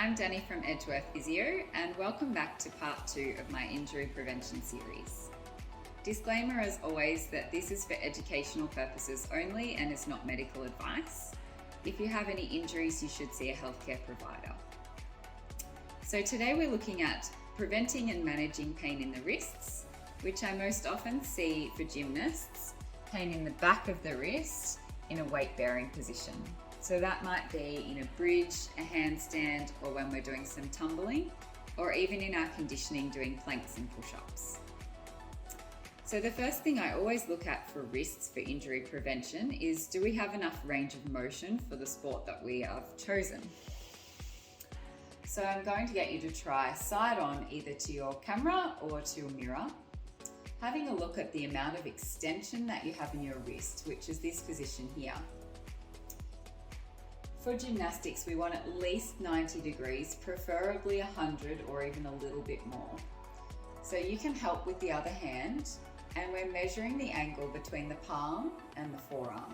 I'm Dani from Edgeworth Physio, and welcome back to part 2 of my injury prevention series. Disclaimer as always that this is for educational purposes only and is not medical advice. If you have any injuries, you should see a healthcare provider. So today we're looking at preventing and managing pain in the wrists, which I most often see for gymnasts, pain in the back of the wrist in a weight-bearing position. So that might be in a bridge, a handstand, or when we're doing some tumbling, or even in our conditioning doing planks and push-ups. So the first thing I always look at for wrists for injury prevention is, do we have enough range of motion for the sport that we have chosen? So I'm going to get you to try side on either to your camera or to your mirror, having a look at the amount of extension that you have in your wrist, which is this position here. For gymnastics, we want at least 90 degrees, preferably 100 or even a little bit more. So you can help with the other hand, and we're measuring the angle between the palm and the forearm.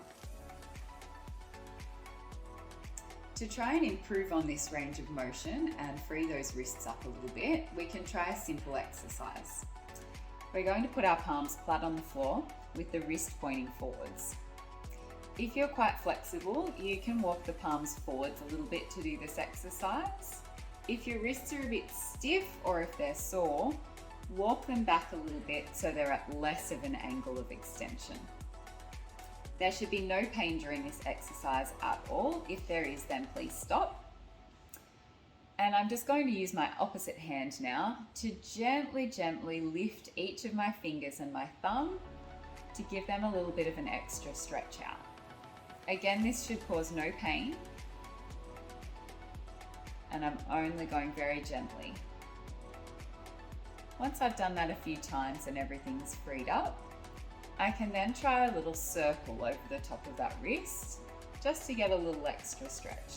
To try and improve on this range of motion and free those wrists up a little bit, we can try a simple exercise. We're going to put our palms flat on the floor with the wrist pointing forwards. If you're quite flexible, you can walk the palms forwards a little bit to do this exercise. If your wrists are a bit stiff or if they're sore, walk them back a little bit so they're at less of an angle of extension. There should be no pain during this exercise at all. If there is, then please stop. And I'm just going to use my opposite hand now to gently lift each of my fingers and my thumb to give them a little bit of an extra stretch out. Again, this should cause no pain, and I'm only going very gently. Once I've done that a few times and everything's freed up, I can then try a little circle over the top of that wrist, just to get a little extra stretch.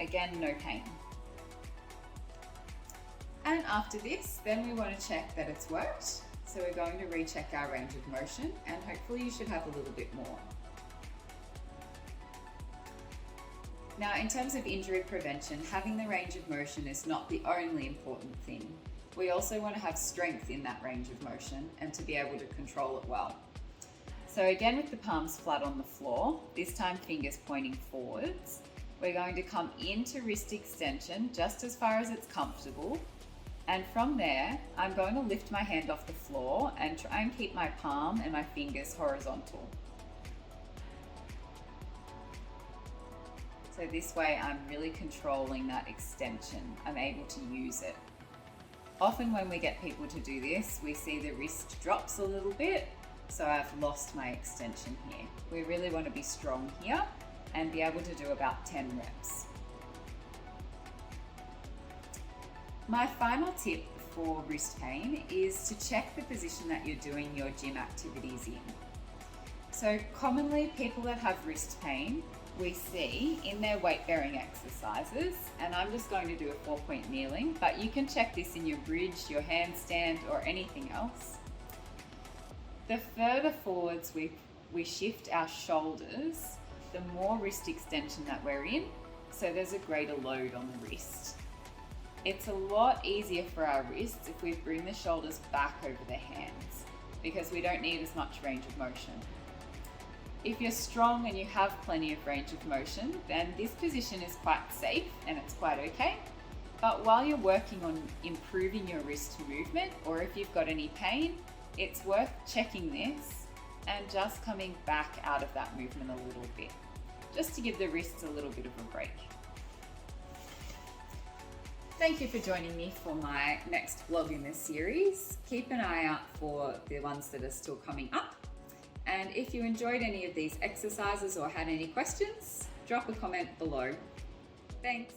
Again, no pain. And after this, then we want to check that it's worked. So we're going to recheck our range of motion, and hopefully you should have a little bit more. Now, in terms of injury prevention, having the range of motion is not the only important thing. We also want to have strength in that range of motion and to be able to control it well. So again, with the palms flat on the floor, this time fingers pointing forwards, we're going to come into wrist extension just as far as it's comfortable. And from there, I'm going to lift my hand off the floor and try and keep my palm and my fingers horizontal. So this way I'm really controlling that extension. I'm able to use it. Often when we get people to do this, we see the wrist drops a little bit, so I've lost my extension here. We really want to be strong here and be able to do about 10 reps. My final tip for wrist pain is to check the position that you're doing your gym activities in. So commonly people that have wrist pain we see in their weight-bearing exercises, and I'm just going to do a 4-point kneeling, but you can check this in your bridge, your handstand, or anything else. The further forwards we shift our shoulders, the more wrist extension that we're in, so there's a greater load on the wrist. It's a lot easier for our wrists if we bring the shoulders back over the hands, because we don't need as much range of motion. If you're strong and you have plenty of range of motion, then this position is quite safe and it's quite okay. But while you're working on improving your wrist movement, or if you've got any pain, it's worth checking this and just coming back out of that movement a little bit, just to give the wrists a little bit of a break. Thank you for joining me for my next vlog in this series. Keep an eye out for the ones that are still coming up. And if you enjoyed any of these exercises or had any questions, drop a comment below. Thanks.